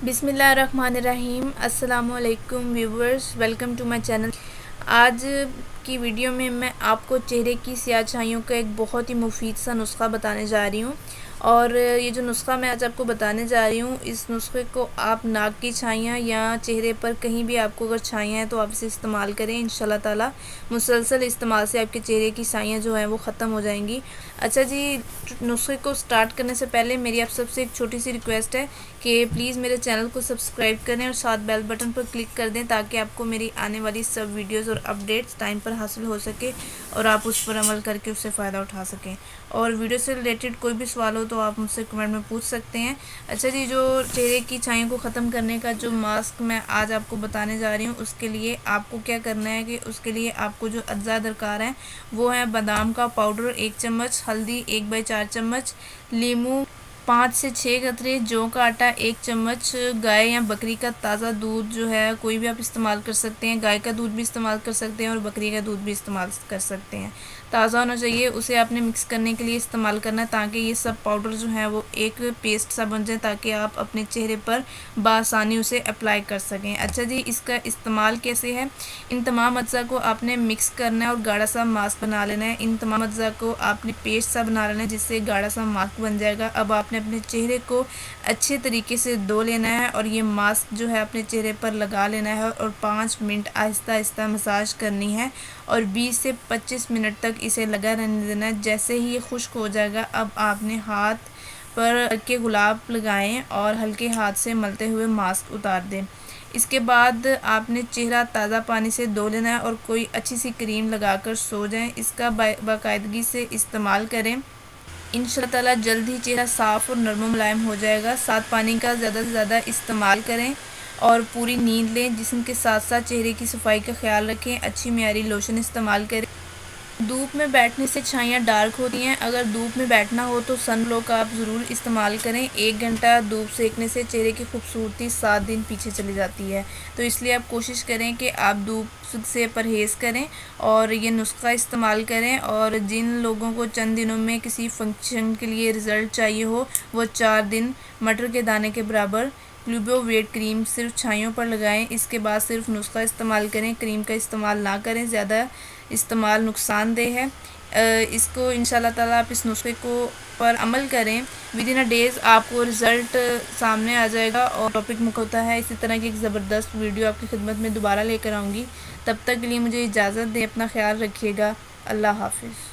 बिस्मिल्लाहिर्रहमानिर्रहीम। अस्सलामुअलैकुम viewers, welcome to my channel. आज की वीडियो में मैं आपको चेहरे की स्याह का एक बहुत ही मुफीद सा नुस्खा बताने जा रही हूँ। और ये जो नुस्खा मैं आज आपको बताने जा रही हूँ, इस नुस्खे को आप नाक की छाइयाँ या चेहरे पर कहीं भी आपको अगर छाइयाँ हैं तो आप इसे इस्तेमाल करें। इंशाल्लाह ताला मुसलसल इस्तेमाल से आपके चेहरे की छाइयाँ जो हैं वो ख़त्म हो जाएंगी। अच्छा जी, नुस्खे को स्टार्ट करने से पहले मेरी आप सबसे एक छोटी सी रिक्वेस्ट है कि प्लीज़ मेरे चैनल को सब्सक्राइब करें और साथ बेल बटन पर क्लिक कर दें ताकि आपको मेरी आने वाली सब वीडियोस और अपडेट्स टाइम पर हासिल हो सके और आप उस पर अमल करके उससे फ़ायदा उठा सकें। और वीडियो से रिलेटेड कोई भी सवाल हो तो आप मुझसे कमेंट में पूछ सकते हैं। अच्छा जी, जो चेहरे की छाइयों को ख़त्म करने का जो मास्क मैं आज आपको बताने जा रही हूँ, उसके लिए आपको क्या करना है कि उसके लिए आपको जो अज्जा दरकार हैं वो है बादाम का पाउडर 1 चम्मच, हल्दी 1/4 चम्मच, लीमू 5 से 6 कतरे, जौ का आटा 1 चम्मच, गाय या बकरी का ताज़ा दूध जो है कोई भी आप इस्तेमाल कर सकते हैं। गाय का दूध भी इस्तेमाल कर सकते हैं और बकरी का दूध भी इस्तेमाल कर सकते हैं। ताज़ा होना चाहिए। उसे आपने मिक्स करने के लिए इस्तेमाल करना है ताकि ये सब पाउडर जो है वो एक पेस्ट सा बन जाए ताकि आप अपने चेहरे पर बआसानी उसे अप्लाई कर सकें। अच्छा जी, इसका इस्तेमाल कैसे है? इन तमाम अज्जा को आपने मिक्स करना है और गाढ़ा सा मास्क बना लेना है। इन तमाम अज्जा को आपने पेस्ट सा बना लेना है जिससे गाढ़ा सा मास्क बन जाएगा। अब आपने अपने चेहरे को अच्छे तरीके से धो लेना है और ये मास्क जो है अपने चेहरे पर लगा लेना है और 5 मिनट आहिस्ता आहिस्ता मसाज करनी है और 20 से 25 मिनट तक इसे लगा रहने देना है। जैसे ही ये खुश्क हो जाएगा, अब आपने हाथ पर हल्के गुलाब लगाएं और हल्के हाथ से मलते हुए मास्क उतार दें। इसके बाद आपने चेहरा ताज़ा पानी से धो लेना है और कोई अच्छी सी क्रीम लगाकर सो जाएं। इसका बाकायदगी से इस्तेमाल करें। इंशाल्लाह ताला जल्द ही चेहरा साफ़ और नरम मुलायम हो जाएगा। साथ पानी का ज़्यादा से ज़्यादा इस्तेमाल करें और पूरी नींद लें। जिस्म के साथ साथ चेहरे की सफाई का ख्याल रखें। अच्छी मियारी लोशन इस्तेमाल करें। धूप में बैठने से छाइयाँ डार्क होती हैं। अगर धूप में बैठना हो तो सन ब्लॉक आप ज़रूर इस्तेमाल करें। 1 घंटा धूप सेकने से चेहरे की खूबसूरती 7 दिन पीछे चली जाती है। तो इसलिए आप कोशिश करें कि आप धूप से परहेज़ करें और ये नुस्खा इस्तेमाल करें। और जिन लोगों को चंद दिनों में किसी फंक्शन के लिए रिज़ल्ट चाहिए हो, वो 4 दिन मटर के दाने के बराबर ग्लूबो वेट क्रीम सिर्फ छाइयों पर लगाएं। इसके बाद सिर्फ नुस्खा इस्तेमाल करें, क्रीम का इस्तेमाल ना करें। ज़्यादा इस्तेमाल नुकसानदेह है। इसको इंशाल्लाह ताला आप इस नुस्खे को पर अमल करें, विद इन अ डेज़ आपको रिज़ल्ट सामने आ जाएगा। और टॉपिक मुकद्दर है, इसी तरह की एक ज़बरदस्त वीडियो आपकी खिदमत में दोबारा लेकर आऊँगी। तब तक के लिए मुझे इजाज़त दें। अपना ख्याल रखिएगा। अल्लाह हाफ़िज़।